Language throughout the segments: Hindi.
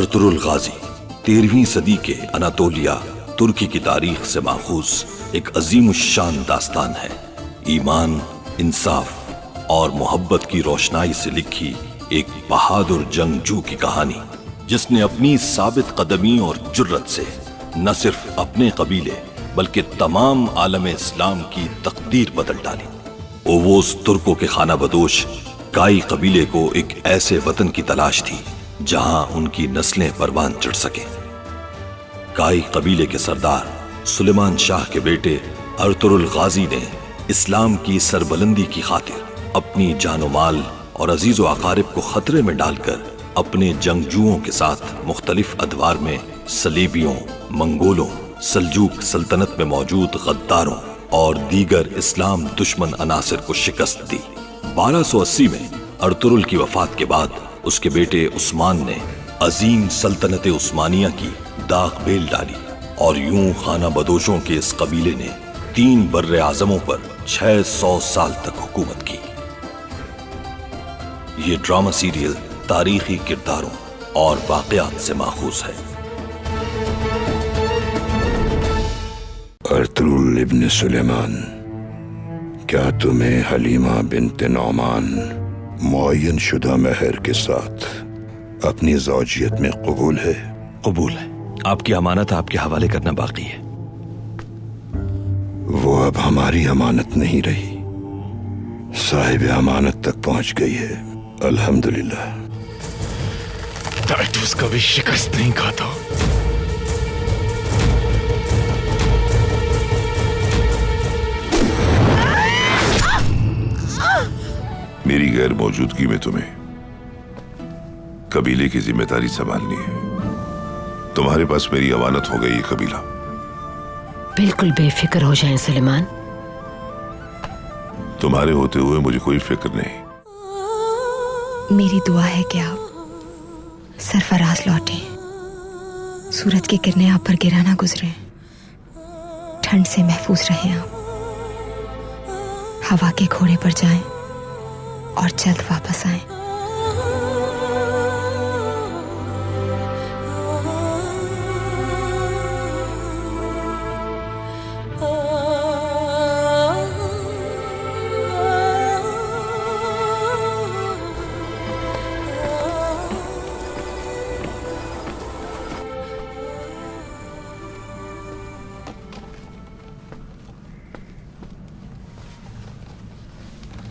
अर्तुरुल गाजी 13वीं सदी के अनातोलिया तुर्की की तारीख से माखूज एक अजीम शान दास्तान है। ईमान, इंसाफ और मोहब्बत की रोशनाई से लिखी एक बहादुर जंगजू की कहानी, जिसने अपनी साबित कदमी और जुर्रत से न सिर्फ अपने कबीले बल्कि तमाम आलम इस्लाम की तकदीर बदल डाली। ओवोस तुर्कों के खाना बदोश काई कबीले को एक ऐसे वतन की तलाश थी जहां उनकी नस्लें परवान चढ़ सके। काई कबीले के सरदार सुलेमान शाह के बेटे अर्तुरुल गाजी ने इस्लाम की सरबलंदी की खातिर अपनी जानो माल और अजीजो अकारिब को खतरे में डालकर अपने जंगजुओं के साथ मुख्तलिफ अदवार में सलीबियों, मंगोलों, सल्जूक सल्तनत में मौजूद गद्दारों और दीगर इस्लाम दुश्मन अनासिर को शिकस्त दी। 1280 में अर्तुरुल की वफात के बाद उसके बेटे उस्मान ने अजीम सल्तनत उस्मानिया की दाग बेल डाली और यूं खाना बदोशों के इस कबीले ने 3 बर्रे आजमों पर 600 साल तक हुकूमत की। ये ड्रामा सीरियल तारीखी किरदारों और वाकयात से माखूज है। अर्तुरुल इब्न सुलेमान, क्या तुम्हें हलीमा बिन्त नौमान मुअय्यन शुदा महर के साथ अपनी ज़ौजियत में कबूल है? कबूल है। आपकी अमानत आपके हवाले करना बाकी है। वो अब हमारी अमानत नहीं रही, साहिब अमानत तक पहुंच गई है। अल्हम्दुलिल्लाह। टाइटस कभी शिकस्त नहीं खाता। मेरी गैर मौजूदगी में तुम्हें कबीले की जिम्मेदारी संभालनी है। तुम्हारे पास मेरी अमानत हो गई ये कबीला। बिल्कुल बेफिक्र हो जाएं सुलेमान। तुम्हारे होते हुए मुझे कोई फिक्र नहीं। मेरी दुआ है कि आप सरफराज लौटें, सूरज की किरणें आप पर गिरा ना गुजरें, ठंड से महफूज रहें आप, हवा के घोड़े पर जाएं और जल्द वापस आएं।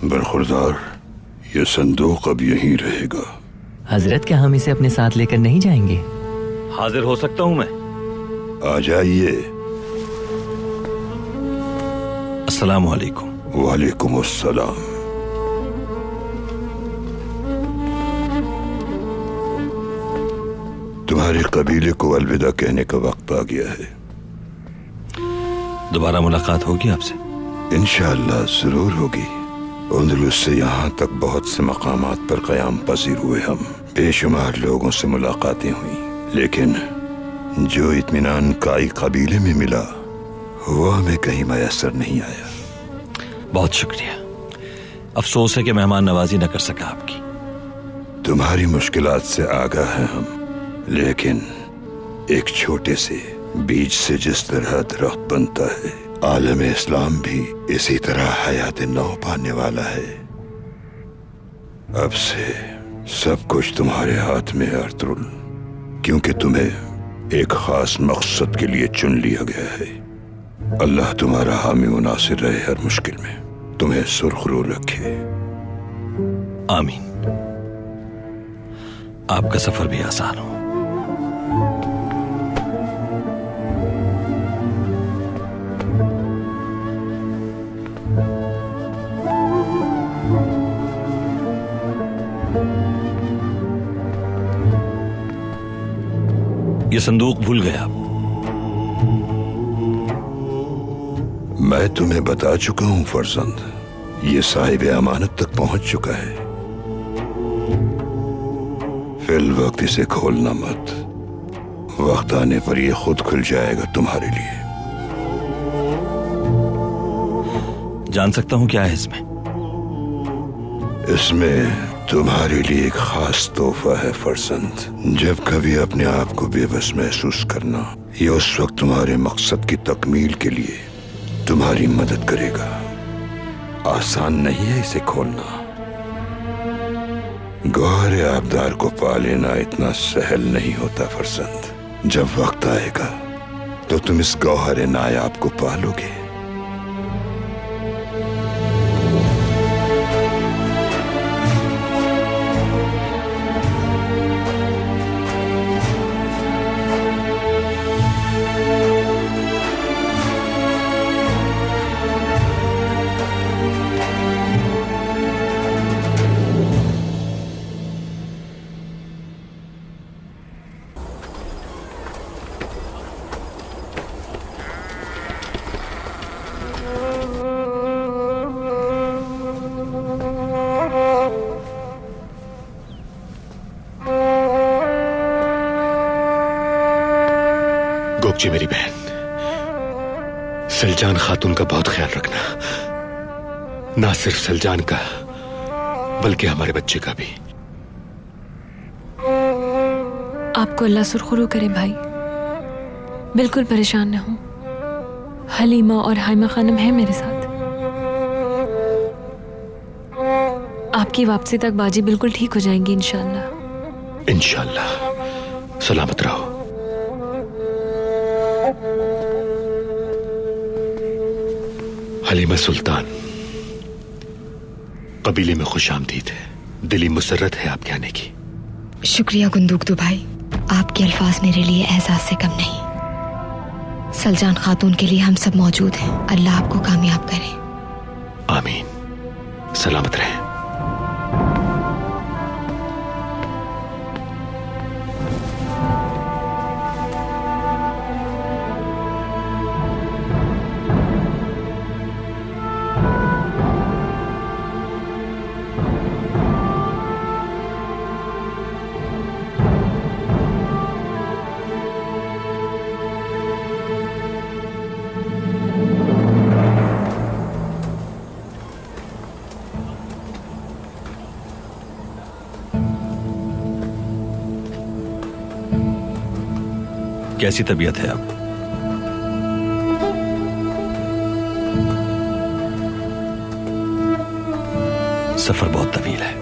बरखुरदार, ये संदूक अब यहीं रहेगा। हजरत, क्या हम इसे अपने साथ लेकर नहीं जाएंगे? हाजिर हो सकता हूं मैं। आ जाइए। अस्सलामु अलैकुम। वालेकुम अस्सलाम। तुम्हारे कबीले को अलविदा कहने का वक्त आ गया है। दोबारा मुलाकात होगी आपसे? इंशाअल्लाह जरूर होगी। अंदलुस से यहाँ तक बहुत से मकामात पर क़याम पजीर हुए हम, बेशुमार लोगों से मुलाकातें हुई, लेकिन जो इत्मीनान काई कबीले में मिला वो हमें कहीं मैसर नहीं आया। बहुत शुक्रिया। अफसोस है कि मेहमान नवाजी न कर सका आपकी। तुम्हारी मुश्किलात से आगाह हैं हम, लेकिन एक छोटे से बीज से जिस तरह दरख्त बनता है, आलम इस्लाम भी इसी तरह हयात नौ पाने वाला है। अब से सब कुछ तुम्हारे हाथ में है अर्तुरुल, क्योंकि तुम्हें एक खास मकसद के लिए चुन लिया गया है। अल्लाह तुम्हारा हामी व नासिर रहे हर मुश्किल में, तुम्हें सुरखरू रखे। आमीन। आपका सफर भी आसान हो। ये संदूक भूल गए आप। मैं तुम्हें बता चुका हूं फर्जंद, ये साहिब अमानत तक पहुंच चुका है। फिल वक्त इसे खोलना मत, वक्त आने पर यह खुद खुल जाएगा तुम्हारे लिए। जान सकता हूं क्या है इसमें? इसमें तुम्हारे लिए एक खास तोहफा है फरजंद। जब कभी अपने आप को बेबस महसूस करना, ये उस वक्त तुम्हारे मकसद की तकमील के लिए तुम्हारी मदद करेगा। आसान नहीं है इसे खोलना। गौहर आबदार को पा लेना इतना सहल नहीं होता फरजंद। जब वक्त आएगा तो तुम इस गौहर नायाब को पालोगे। गोकची मेरी बहन, सलजान खातून का बहुत ख्याल रखना। ना सिर्फ सलजान का बल्कि हमारे बच्चे का भी। आपको अल्लाह सुरखुरू करे भाई, बिल्कुल परेशान न हो। हलीमा और हाइमा खानम है मेरे साथ। आपकी वापसी तक बाजी बिल्कुल ठीक हो जाएंगी इंशाल्लाह। इंशाल्लाह। सलामत रहो। हलीमा सुल्तान, कबीले में खुश आमदीद है। दिली मुसर्रत है आपके आने की। शुक्रिया गुंदुकतू भाई, आपके अल्फाज मेरे लिए एहसास से कम नहीं। सलजान खातून के लिए हम सब मौजूद हैं। अल्लाह आपको कामयाब करे। आमीन। सलामत रहें। कैसी तबीयत है अब? सफर बहुत तवील है।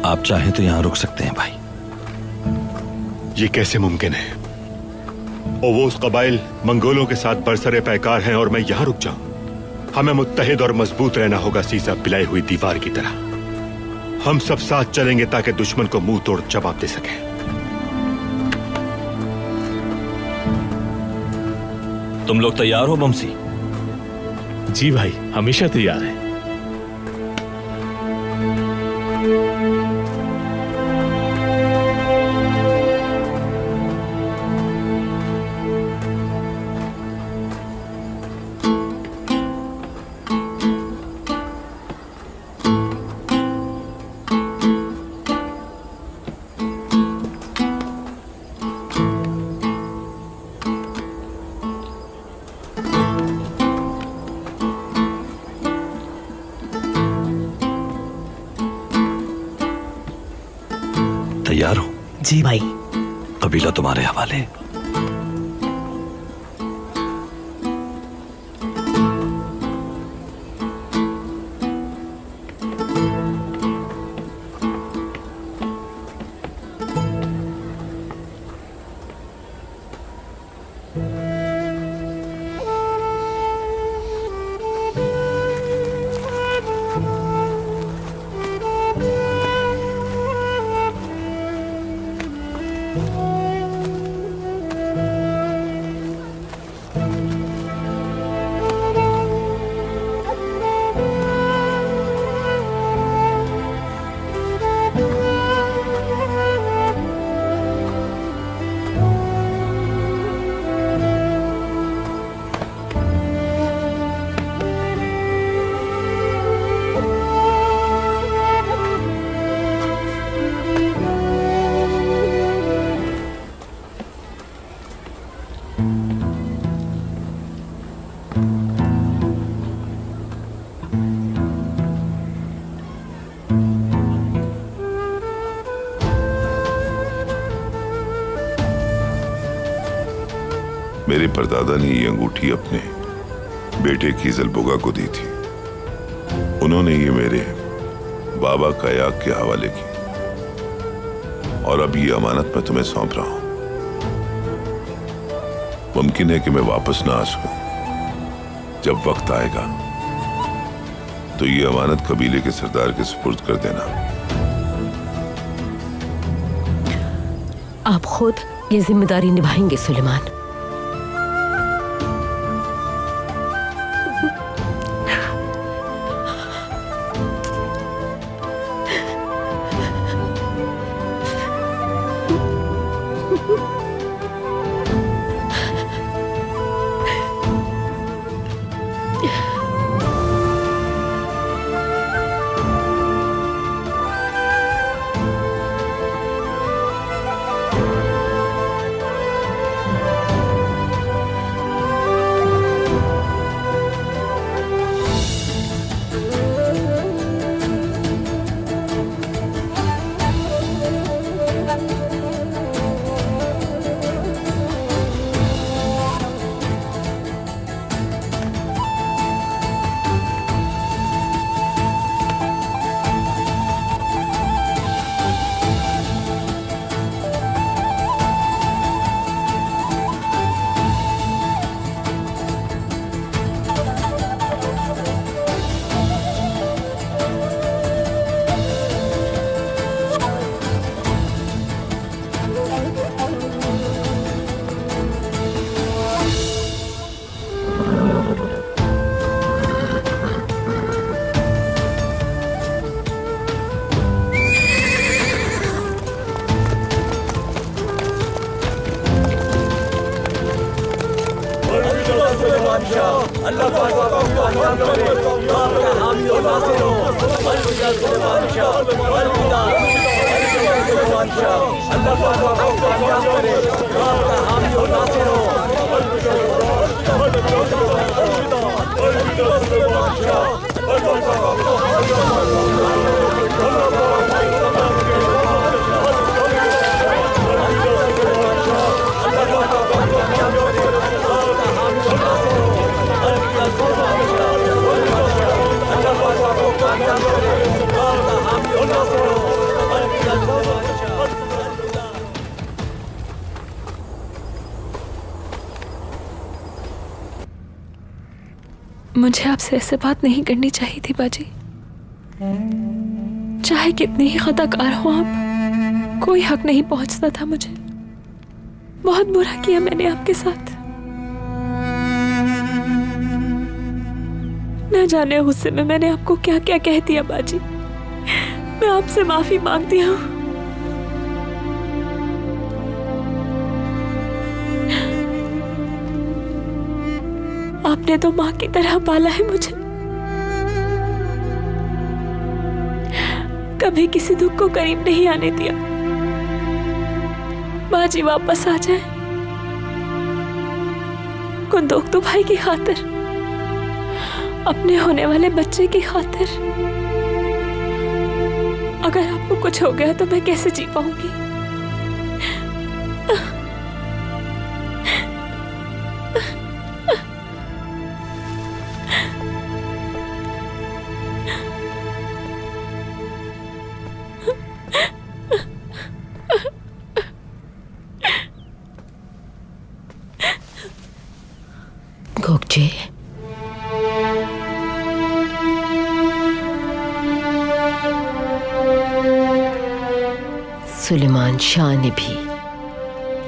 आप चाहें तो यहां रुक सकते हैं भाई। ये कैसे मुमकिन है? ओवोस कबाइल मंगोलों के साथ बरसरे पैकार हैं और मैं यहां रुक जाऊं? हमें मुत्तहिद और मजबूत रहना होगा, सीसा पिलाई हुई दीवार की तरह। हम सब साथ चलेंगे ताकि दुश्मन को मुंह तोड़ जवाब दे सकें। तुम लोग तैयार हो बमसी? जी भाई, हमेशा तैयार है। तैयार हो? जी भाई। कबीला तुम्हारे हवाले। मेरे परदादा ने ये अंगूठी अपने बेटे की जलबुगा को दी थी। उन्होंने ये मेरे बाबा कयाक के हवाले की और अब ये अमानत मैं तुम्हें सौंप रहा हूं। मुमकिन है कि मैं वापस ना आ सकूं। जब वक्त आएगा तो ये अमानत कबीले के सरदार के सुपुर्द कर देना। आप खुद ये जिम्मेदारी निभाएंगे सुलेमान? मुझे आपसे ऐसे बात नहीं करनी चाहिए थी बाजी। चाहे कितने ही खताकार हो आप, कोई हक नहीं पहुंचता था मुझे। बहुत बुरा किया मैंने आपके साथ। न जाने गुस्से में मैंने आपको क्या क्या कह दिया बाजी। मैं आपसे माफी मांगती हूँ। आपने तो माँ की तरह पाला है मुझे। कभी किसी दुख को करीब नहीं आने दिया। बाजी वापस आ जाए, कुंदोक भाई की खातिर, अपने होने वाले बच्चे की खातिर। अगर आपको कुछ हो गया तो मैं कैसे जी पाऊंगी? गोगजे, सुलेमान शाह ने भी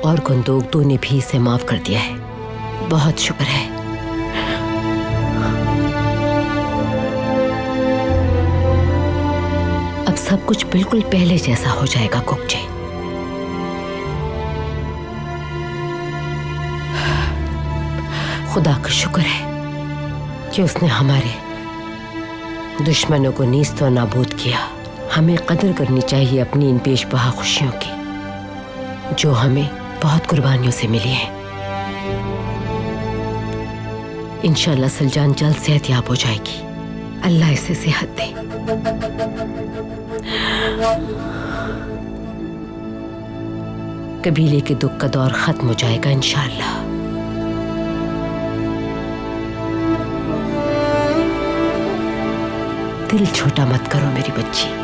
और कुंदोक ने भी इसे माफ कर दिया है। बहुत शुक्र है। अब सब कुछ बिल्कुल पहले जैसा हो जाएगा गोगजे। खुदा का शुक्र है कि उसने हमारे दुश्मनों को नीस्त और नाबूद किया। हमें कदर करनी चाहिए अपनी इन पेश बहा खुशियों की, जो हमें बहुत कुर्बानियों से मिली हैं। इंशाअल्लाह सलजान जल्द सेहतयाब हो जाएगी। अल्लाह इसे सेहत दे। कबीले के दुख का दौर खत्म हो जाएगा इंशाअल्लाह। दिल छोटा मत करो मेरी बच्ची।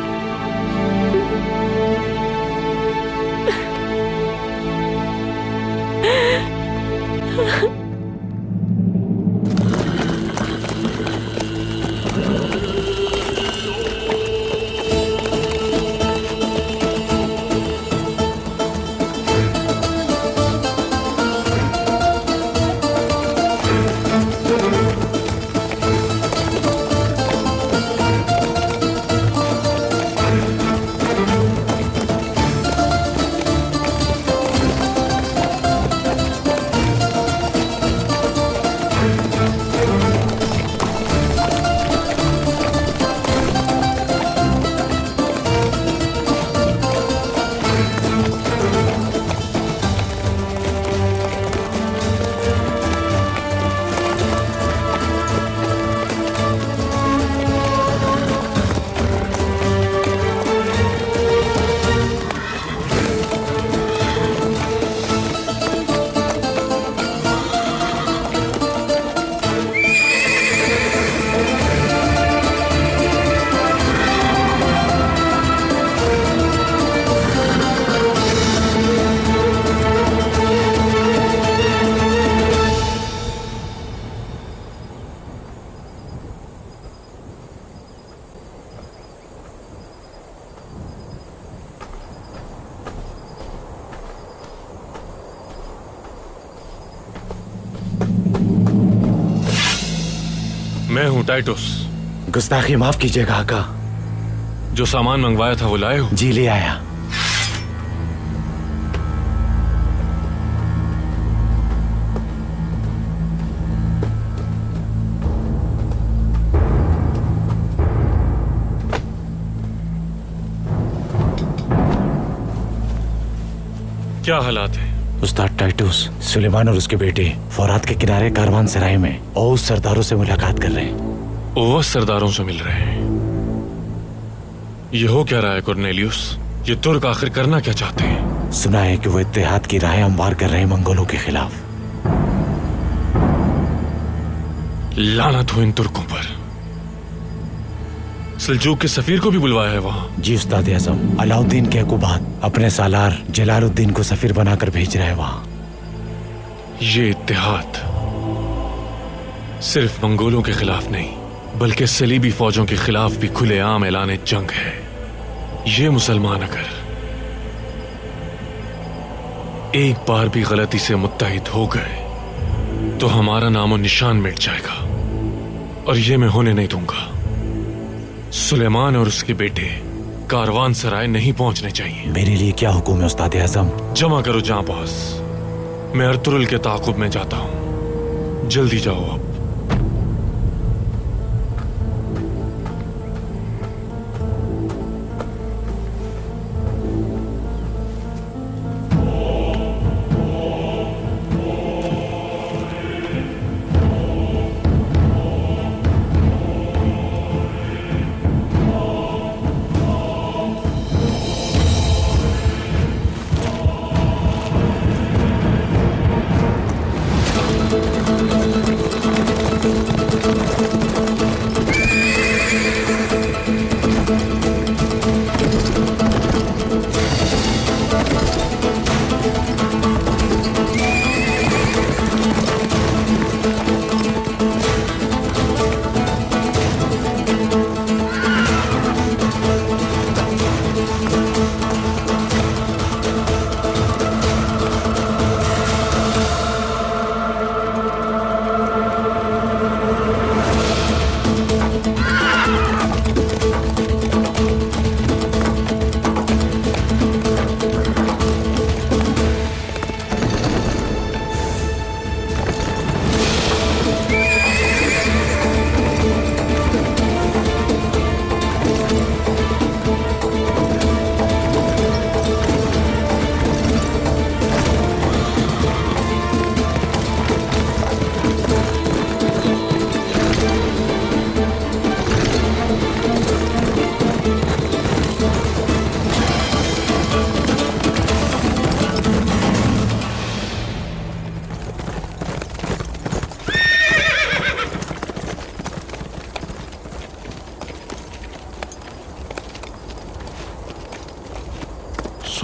मैं हूँ टाइटस। गुस्ताखी माफ कीजिएगा आका। जो सामान मंगवाया था वो लाए हो? जी ले आया। क्या हालात है? उस्ताद टाइटस सुलेमान और उसके बेटे फौरात के किनारे कारवान सराय में ओस सरदारों से मुलाकात कर रहे हैं। ओवस सरदारों से मिल रहे हैं? ये हो क्या रहा है कॉर्नेलियस? ये तुर्क आखिर करना क्या चाहते हैं? सुना है कि वो इत्तेहाद की राहें हमवार कर रहे हैं मंगोलों के खिलाफ। लानत हो इन तुर्कों पर। सल्जूक के सफीर को भी बुलवाया है वहां? जी उस्ताद आज़म, अलाउद्दीन के हुकूमत अपने सालार जलालुद्दीन को सफीर बनाकर भेज रहे हैं वहां। ये इत्तेहाद सिर्फ मंगोलों के खिलाफ नहीं बल्कि सलीबी फौजों के खिलाफ भी खुलेआम ऐलान जंग है। ये मुसलमान अगर एक बार भी गलती से मुत्तहिद हो गए तो हमारा नामो निशान मिट जाएगा और ये मैं होने नहीं दूंगा। सुलेमान और उसके बेटे कारवान सराय नहीं पहुंचने चाहिए। मेरे लिए क्या हुक्म है उस्ताद आज़म? जमा करो जहां पास। मैं अर्तुरुल के ताकुब में जाता हूं। जल्दी जाओ अब।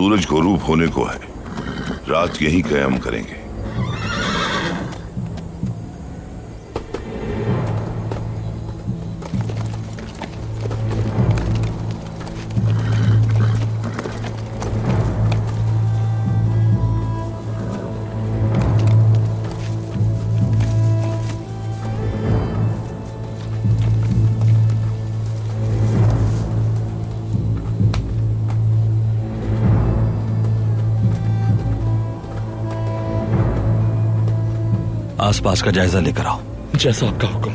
सूरज गुरूब होने को है, रात यहीं कयाम करेंगे। आसपास का जायजा लेकर आओ। जैसा आपका हुक्म।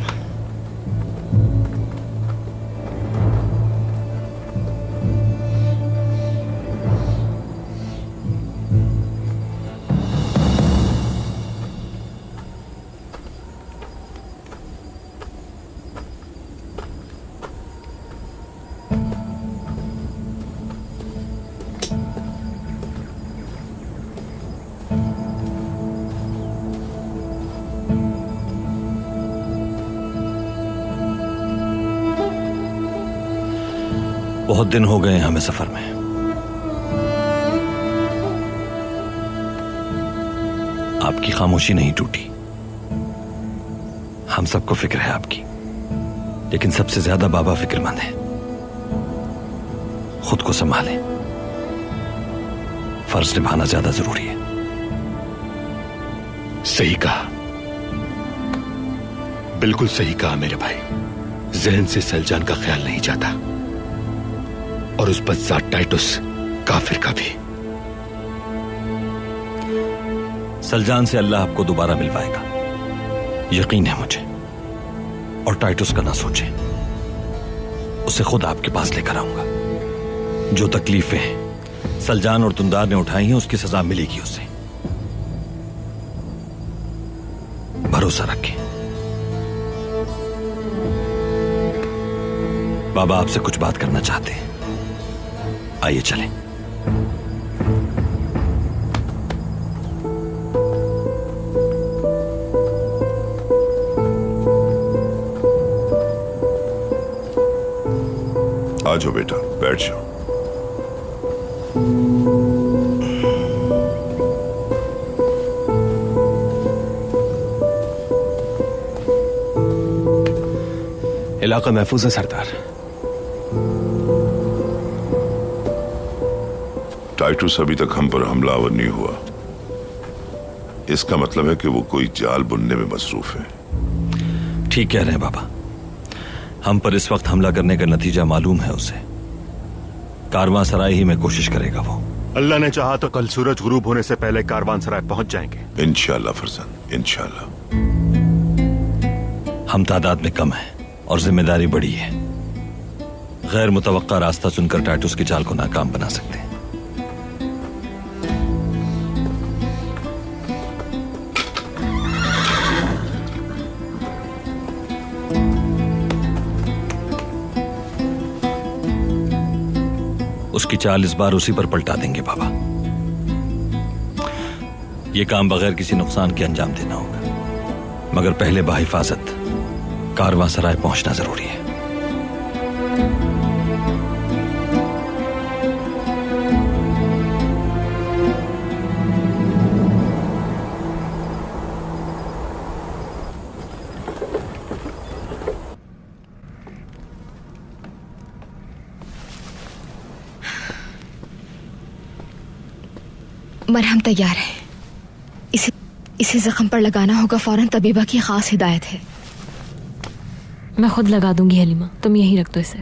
बहुत दिन हो गए हमें सफर में। आपकी खामोशी नहीं टूटी। हम सबको फिक्र है आपकी, लेकिन सबसे ज्यादा बाबा फिक्रमंद है। खुद को संभालें, फर्ज निभाना ज्यादा जरूरी है। सही कहा, बिल्कुल सही कहा मेरे भाई। जहन से सलजान का ख्याल नहीं जाता, और उस बदजात टाइटुस काफिर का भी। सलजान से अल्लाह आपको दोबारा मिलवाएगा, यकीन है मुझे। और टाइटुस का ना सोचें, उसे खुद आपके पास लेकर आऊंगा। जो तकलीफें सलजान और तुंदार ने उठाई हैं, उसकी सजा मिलेगी उसे। भरोसा रखें। बाबा आपसे कुछ बात करना चाहते हैं, आइए चलें। आ जाओ बेटा, बैठ जाओ। इलाका महफूज है सरदार। टाइटुस अभी तक हम पर हमलावर नहीं हुआ। इसका मतलब है कि वो कोई जाल बुनने में मसरूफ है। ठीक कह रहे हैं बाबा। हम पर इस वक्त हमला करने का नतीजा मालूम है उसे। कारवां सराय ही में कोशिश करेगा वो। अल्लाह ने चाहा तो कल सूरज गुरूब होने से पहले कारवान सराय पहुंच जाएंगे। इंशाल्लाह फरजंद, इंशाल्लाह। हम तादाद में कम हैं और जिम्मेदारी बड़ी है। गैर मुतवक्का रास्ता चुनकर टाइटुस की चाल को नाकाम बना सकते हैं। उसकी चाल इस बार उसी पर पलटा देंगे बाबा। यह काम बगैर किसी नुकसान के अंजाम देना होगा, मगर पहले बाहिफाजत कारवां सराय पहुंचना जरूरी है। मरहम तैयार है। इसे जख्म पर लगाना होगा फौरन। तबीबा की खास हिदायत है। मैं खुद लगा दूंगी हलीमा, तुम यहीं रख दो इसे।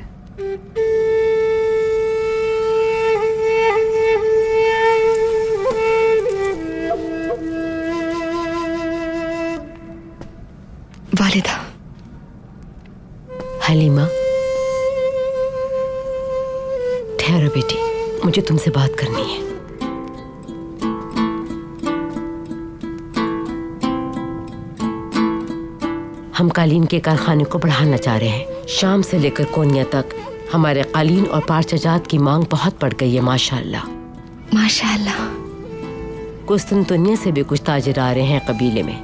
वालिदा। हलीमा, ठहरो बेटी, मुझे तुमसे बात करनी है। हम कालीन के कारखाने को बढ़ाना चाह रहे हैं। शाम से लेकर कोनिया तक हमारे कालीन और पारचजात की मांग बहुत बढ़ गई है। माशाअल्लाह माशाअल्लाह। कुस्तुनतुनिया से भी कुछ ताजिर आ रहे हैं कबीले में,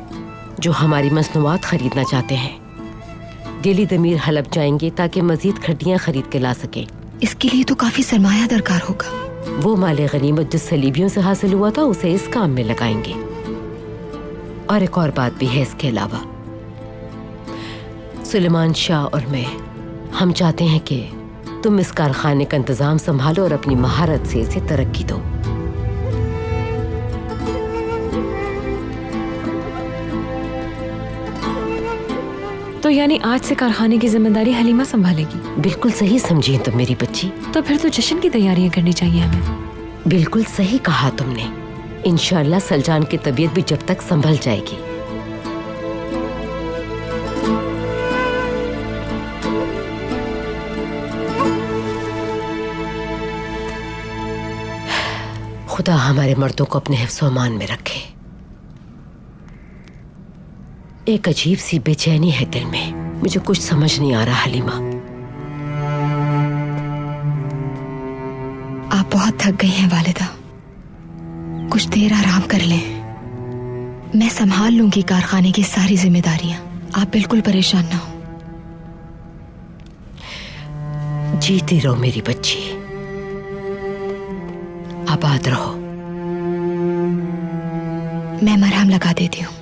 जो हमारी मसनूआत खरीदना चाहते हैं। दिली दमीर हलब जाएंगे ताकि मजीद खड्डियां खरीद के ला सकें। इसके लिए तो काफी सरमाया दरकार होगा। वो माले गनीमत जो सलीबियों से हासिल हुआ था उसे इस काम में लगाएंगे। और एक और बात भी है इसके अलावा, सुलेमान शाह और मैं, हम चाहते हैं कि तुम इस कारखाने का इंतजाम संभालो और अपनी महारत से इसे तरक्की दो। तो यानी आज से कारखाने की जिम्मेदारी हलीमा संभालेगी? बिल्कुल सही समझी तुम मेरी बच्ची। तो फिर तो जश्न की तैयारियां करनी चाहिए हमें। बिल्कुल सही कहा तुमने। इंशाअल्लाह सलजान की तबीयत भी जब तक संभल जाएगी। खुदा हमारे मर्दों को अपने हिफ्ज़ व अमान में रखे। एक अजीब सी बेचैनी है दिल में, मुझे कुछ समझ नहीं आ रहा हलीमा। आप बहुत थक गई हैं वालिदा, कुछ देर आराम कर लें। मैं संभाल लूंगी कारखाने की सारी जिम्मेदारियां, आप बिल्कुल परेशान ना हो। जीती रहो मेरी बच्ची, आबाद रहो। मैं मरहम लगा देती हूँ।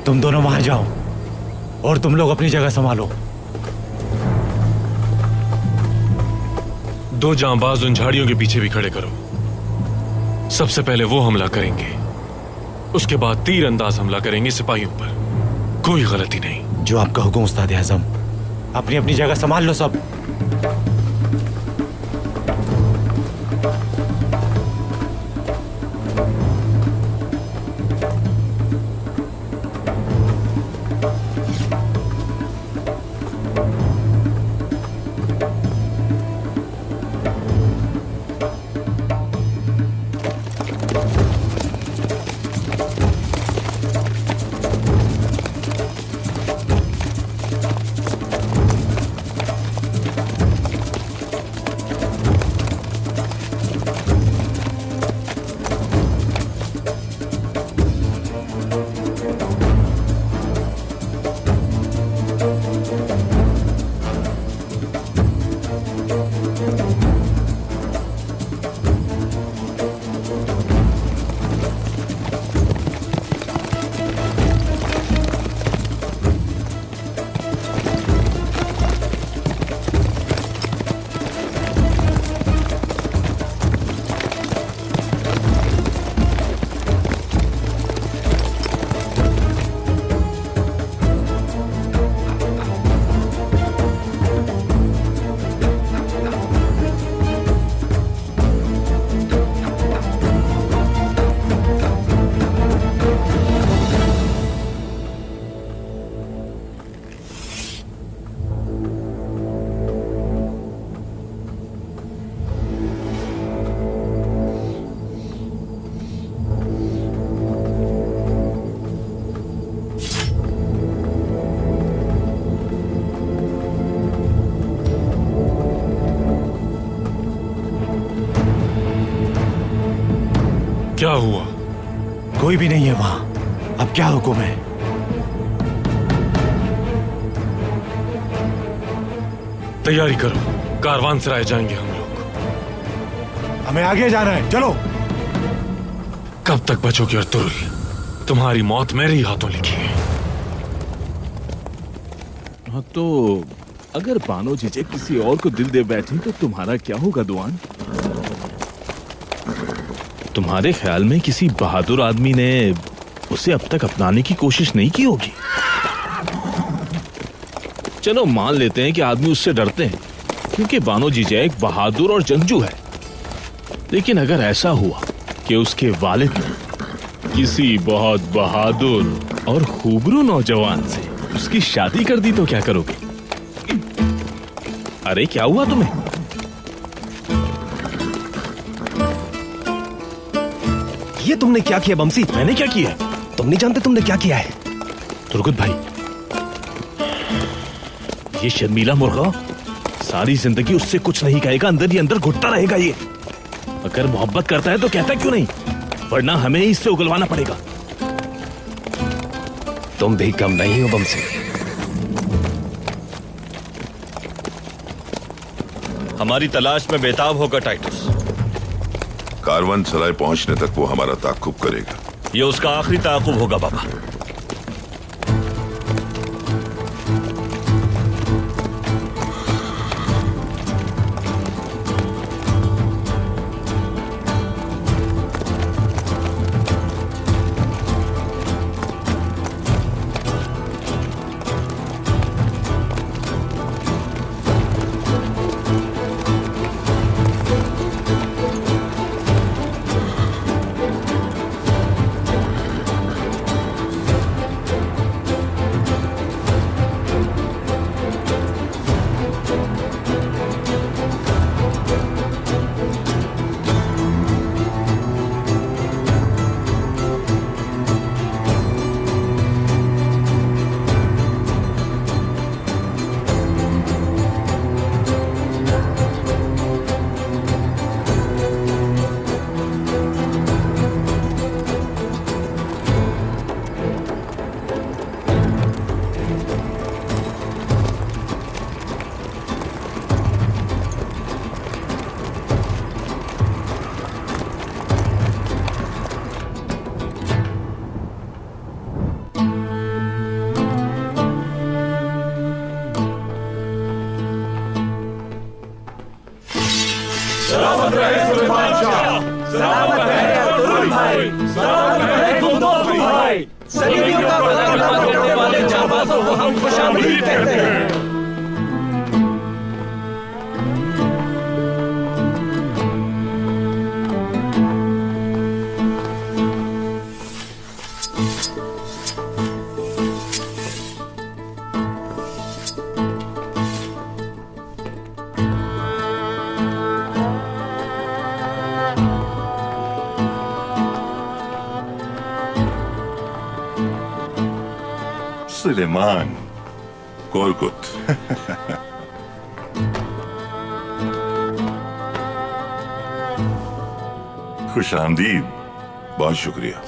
तुम दोनों वहां जाओ और तुम लोग अपनी जगह संभालो। दो जांबाज उन झाड़ियों के पीछे भी खड़े करो। सबसे पहले वो हमला करेंगे, उसके बाद तीर अंदाज हमला करेंगे सिपाहियों पर। कोई गलती नहीं। जो आपका हुक्म उस्ताद आजम। अपनी अपनी जगह संभाल लो सब। क्या हुआ? कोई भी नहीं है वहां। अब क्या हुक्म है? तैयारी करो, कारवान सराय जाएंगे हम लोग। हमें आगे जाना है, चलो। कब तक बचोगे अर्तुल? तुम्हारी मौत मेरे ही हाथों लिखी है। हाँ तो अगर बानो जीजे किसी और को दिल दे बैठी तो तुम्हारा क्या होगा दुआन? तुम्हारे ख्याल में किसी बहादुर आदमी ने उसे अब तक अपनाने की कोशिश नहीं की होगी? चलो मान लेते हैं कि आदमी उससे डरते हैं क्योंकि बानो जीजा एक बहादुर और जंगजू है। लेकिन अगर ऐसा हुआ कि उसके वालिद ने किसी बहुत बहादुर और खूबरू नौजवान से उसकी शादी कर दी तो क्या करोगे? अरे क्या हुआ तुम्हें? ये तुमने क्या किया बमसी? मैंने क्या किया? तुम नहीं जानते तुमने क्या किया है? तुर्गुत भाई, ये शर्मीला मुर्गा सारी जिंदगी उससे कुछ नहीं कहेगा, अंदर ही अंदर घुटता रहेगा। ये अगर मोहब्बत करता है तो कहता क्यों नहीं, वरना हमें ही इससे उगलवाना पड़ेगा। तुम भी कम नहीं हो बमसी। हमारी तलाश में बेताब होगा टाइटस। कारवान सराय पहुंचने तक वो हमारा ताकुब करेगा। ये उसका आखिरी ताकुब होगा बाबा। सुलेमान कोरकुत। खुश आमदीद। बहुत शुक्रिया।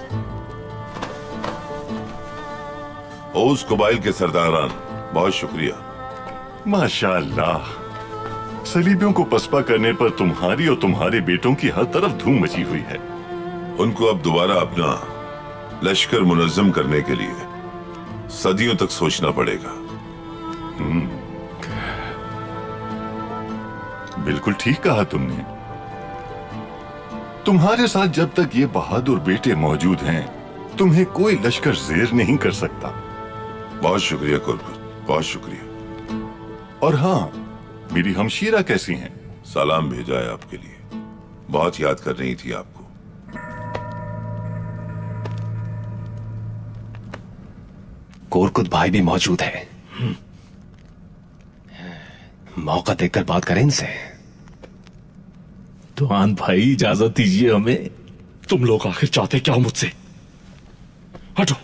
ओस कबाइल के सरदारान, बहुत शुक्रिया। माशाअल्लाह, सलीबियों को पसपा करने पर तुम्हारी और तुम्हारे बेटों की हर तरफ धूम मची हुई है। उनको अब दोबारा अपना लश्कर मुनज्जम करने के लिए सदियों तक सोचना पड़ेगा। बिल्कुल ठीक कहा तुमने। तुम्हारे साथ जब तक ये बहादुर बेटे मौजूद हैं, तुम्हें कोई लश्कर ज़ेर नहीं कर सकता। बहुत शुक्रिया कुरकुत, बहुत शुक्रिया। और हाँ, मेरी हमशीरा कैसी हैं? सलाम भेजा है आपके लिए, बहुत याद कर रही थी आपको। कोरकुत भाई भी मौजूद है। मौका देखकर बात करें इनसे। तुआन भाई, इजाजत दीजिए हमें। तुम लोग आखिर चाहते क्या मुझसे? हटो।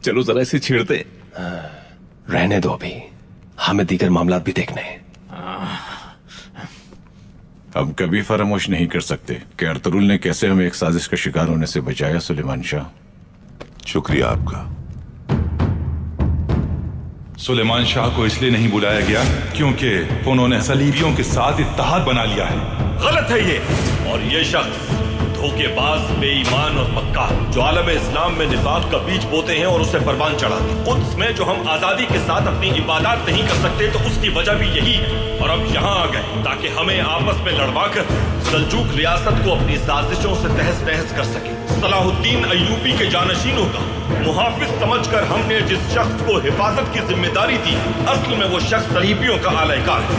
चलो जरा इसे छेड़ते। रहने दो, अभी हमें दीगर मामला भी देखने हैं। हम कभी फरामोश नहीं कर सकते कि अर्तुगरुल ने कैसे हमें एक साजिश का शिकार होने से बचाया। सुलेमान शाह, शुक्रिया आपका। सुलेमान शाह को इसलिए नहीं बुलाया गया क्योंकि उन्होंने सलीबियों के साथ इत्तेहाद बना लिया है। गलत है ये। और ये शख्स धोखेबाज, बेईमान और मक्कार, जो आलम इस्लाम में निफाक का बीज बोते हैं और उसे परवान चढ़ाते। कुद्स में जो हम आजादी के साथ अपनी इबादत नहीं कर सकते, तो उसकी वजह भी यही है। और अब यहाँ आ गए ताकि हमें आपस में लड़वाकर सल्जूक रियासत को अपनी साजिशों से तहस नहस कर सके। सलाहुद्दीन अय्यूबी के जानशीनों का मुहाफिज समझकर हमने जिस शख्स को हिफाजत की जिम्मेदारी दी, असल में वो शख्स सलीबियों का आलयकार है।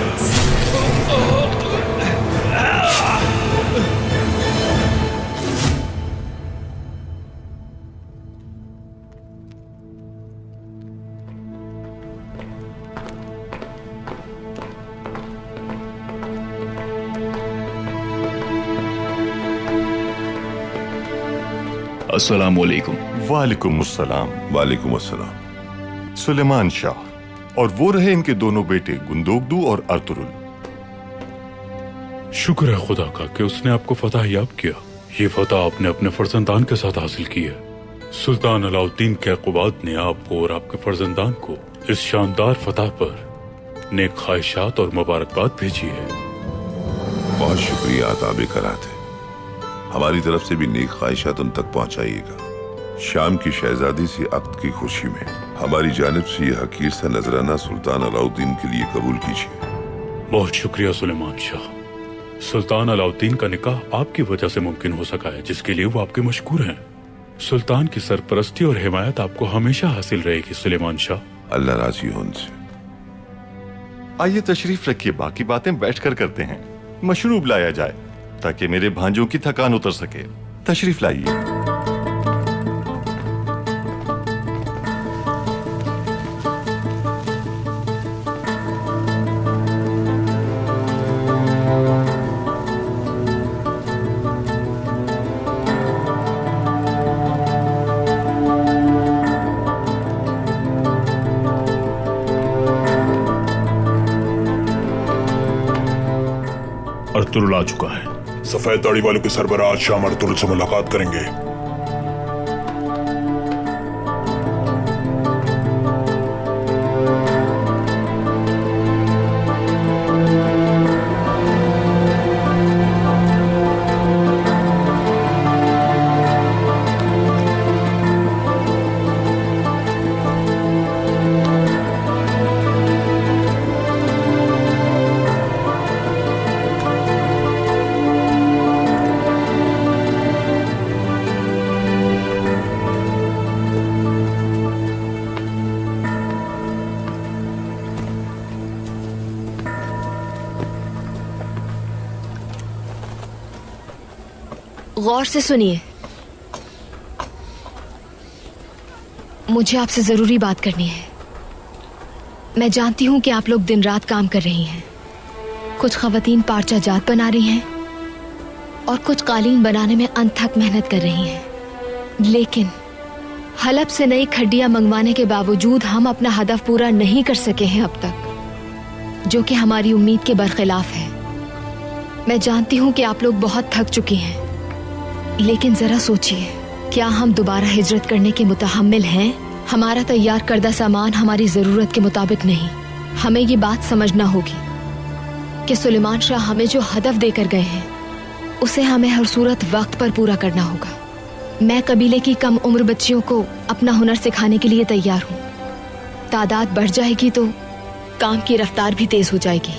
अस्सलाम वालेकुम। वालेकुम अस्सलाम। वालेकुम अस्सलाम। सुलेमान शाह, और वो रहे इनके दोनों बेटे गुंदोगदू और अर्तुगरुल। शुक्र है खुदा का कि उसने आपको फतह याब किया। ये फतह आपने अपने फर्जंदान के साथ हासिल की है। सुल्तान अलाउद्दीन के अक़ुबात ने आपको और आपके फर्जंदान को इस शानदार फतह पर नेक ख्वाहिशात और मुबारकबाद भेजी है। बहुत शुक्रिया आताब करात है। हमारी तरफ से भी नेक ख्वाहिशात उन तक पहुंचाइएगा। शाम की शहजादी से अक्द की खुशी में हमारी जानिब से यह हकीर सा नजराना सुल्तान अलाउद्दीन के लिए कबूल कीजिए। बहुत शुक्रिया सुलेमान शाह। सुल्तान अलाउद्दीन का निकाह आपकी वजह से मुमकिन हो सका है, जिसके लिए वो आपके मशकूर हैं। सुल्तान की सरपरस्ती और हिमायत आपको हमेशा हासिल रहेगी सुलेमान शाह। अल्लाह राजी हो उनसे। आइए तशरीफ रखिए, बाकी बातें बैठकर करते हैं। मशरूब लाया जाए ताकि मेरे भांजों की थकान उतर सके। तशरीफ लाइए। अर्तुरुल आ चुका है। सफेद दाढ़ी वालों के सरबराह आज शाम अर्तुरुल से मुलाकात करेंगे। गौर से सुनिए, मुझे आपसे जरूरी बात करनी है। मैं जानती हूं कि आप लोग दिन रात काम कर रही हैं। कुछ खवातीन पार्चा जात बना रही हैं और कुछ कालीन बनाने में अनथक मेहनत कर रही हैं। लेकिन हलब से नई खड्डियां मंगवाने के बावजूद हम अपना हदफ पूरा नहीं कर सके हैं अब तक, जो कि हमारी उम्मीद के बरखिलाफ है। मैं जानती हूं कि आप लोग बहुत थक चुकी हैं, लेकिन जरा सोचिए, क्या हम दोबारा हिजरत करने के मुतहम्मिल हैं? हमारा तैयार करदा सामान हमारी जरूरत के मुताबिक नहीं। हमें ये बात समझना होगी कि सुलेमान शाह हमें जो हदफ देकर गए हैं उसे हमें हर सूरत वक्त पर पूरा करना होगा। मैं कबीले की कम उम्र बच्चियों को अपना हुनर सिखाने के लिए तैयार हूँ। तादाद बढ़ जाएगी तो काम की रफ्तार भी तेज हो जाएगी।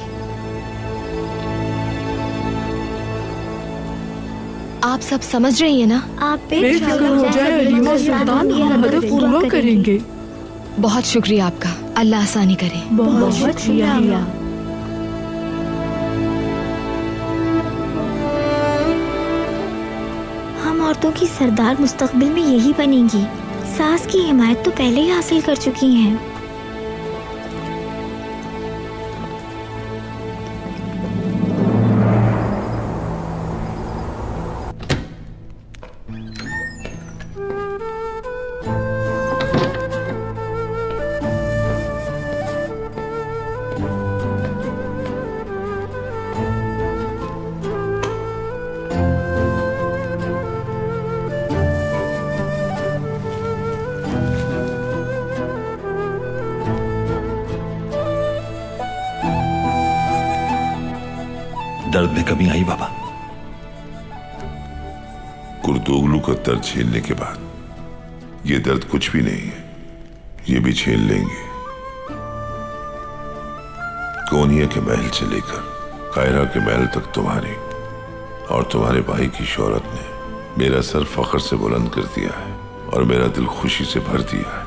आप सब समझ रही हैं ना? आप बेफिक्र हो जाए, हलीमा सुल्तान हम हदफ पूरा करेंगे। बहुत शुक्रिया आपका, अल्लाह आसानी करे। बहुत शुक्रिया। हम औरतों की सरदार मुस्तकबिल में यही बनेंगी। सास की हिमायत तो पहले ही हासिल कर चुकी हैं। दर्द में कमी आई बाबा? कुर्तोगलू का दर्द झेलने के बाद ये दर्द कुछ भी नहीं है, ये भी झेल लेंगे। कोनिया के महल से लेकर कायरा के महल तक तुम्हारी और तुम्हारे भाई की शोहरत ने मेरा सर फख्र से बुलंद कर दिया है और मेरा दिल खुशी से भर दिया है।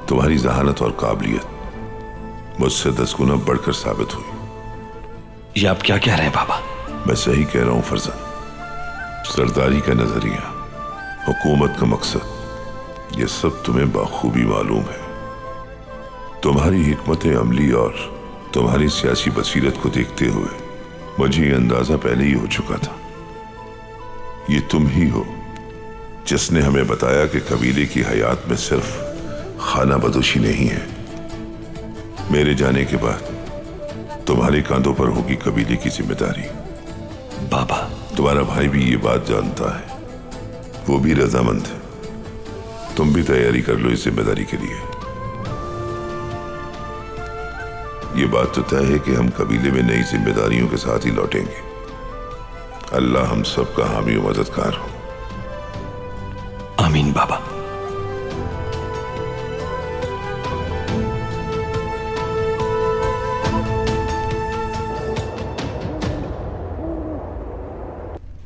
तुम्हारी जहानत और काबिलियत मुझसे 10 गुना बढ़कर साबित हुई। ये आप क्या कह रहे हैं बाबा? मैं सही कह रहा हूं फरजन। सरदारी का नजरिया, हुकूमत का मकसद, ये सब तुम्हें बाखूबी मालूम है। तुम्हारी हिकमत अमली और तुम्हारी सियासी बसीरत को देखते हुए मुझे ये अंदाजा पहले ही हो चुका था। ये तुम ही हो जिसने हमें बताया कि कबीले की हयात में सिर्फ खाना बदोशी नहीं है। मेरे जाने के बाद तुम्हारे कांधों पर होगी कबीले की जिम्मेदारी। बाबा, तुम्हारा भाई भी ये बात जानता है, वो भी रजामंद है। तुम भी तैयारी कर लो इस जिम्मेदारी के लिए। ये बात तो तय है कि हम कबीले में नई जिम्मेदारियों के साथ ही लौटेंगे। अल्लाह हम सबका हामी और मददगार हो। आमीन बाबा।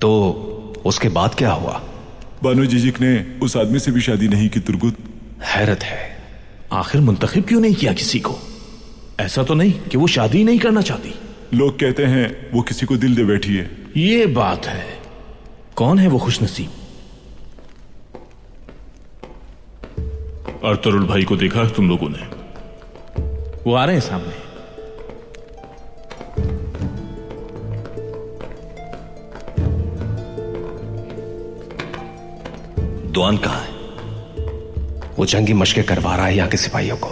तो उसके बाद क्या हुआ? बानो जिजिक ने उस आदमी से भी शादी नहीं की तुर्गुत। हैरत है, आखिर मुंतखब क्यों नहीं किया किसी को? ऐसा तो नहीं कि वो शादी नहीं करना चाहती। लोग कहते हैं वो किसी को दिल दे बैठी है। ये बात है। कौन है वो खुशनसीब? अर्तुरुल भाई को देखा तुम लोगों ने? वो आ रहे हैं सामने। दुआन कहाँ है? वो जंगी मशकें करवा रहा है यहाँ के सिपाहियों को।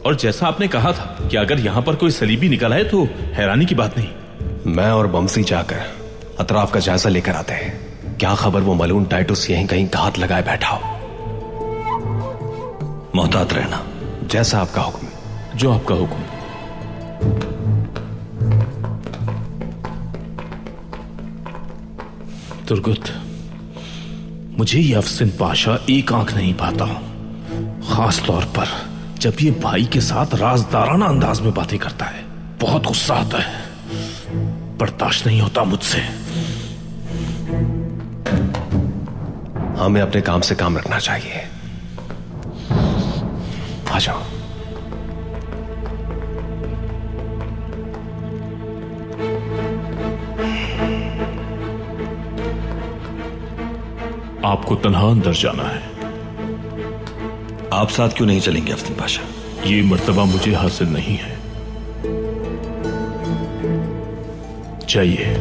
और जैसा आपने कहा था कि अगर यहां पर कोई सलीबी निकल आए तो हैरानी की बात नहीं। मैं और बमसी जाकर अतराफ का जायजा लेकर आते हैं। क्या खबर वो मलून टाइटुस यहीं कहीं घात लगाए बैठा हो। मोहतात रहना। जैसा आपका हुक्म। जो आपका हुक्म। तुर्गुत, मुझे ये अफसिन पाशा एक आंख नहीं पाता, खास तौर पर जब ये भाई के साथ राजदाराना अंदाज में बातें करता है। बहुत गुस्सा आता है, बर्दाश्त नहीं होता मुझसे। हमें अपने काम से काम रखना चाहिए। आ जाओ। आपको तन्हा अंदर जाना है। आप साथ क्यों नहीं चलेंगे अफसिन पाशा? ये मर्तबा मुझे हासिल नहीं है। चाहिए।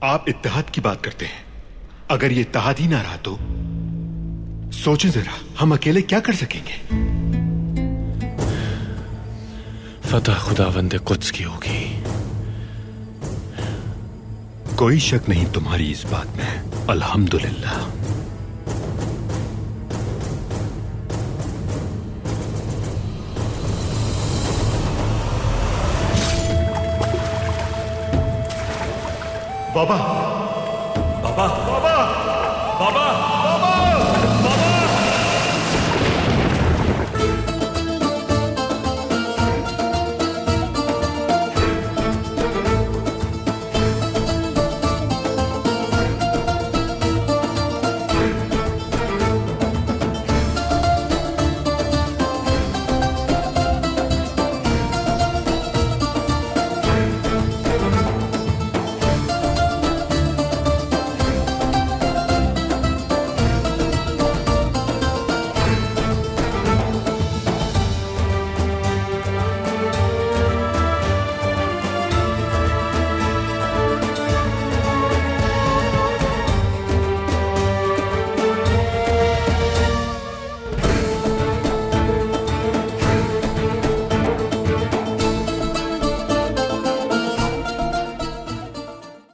आप इत्तेहाद की बात करते हैं। अगर ये इत्तेहाद ही ना रहा तो सोचें जरा, हम अकेले क्या कर सकेंगे? फतह खुदावंद कुद्स की होगी। कोई शक नहीं तुम्हारी इस बात में। अल्हम्दुलिल्लाह। बाबा, बाबा, बाबा, बाबा, बाबा।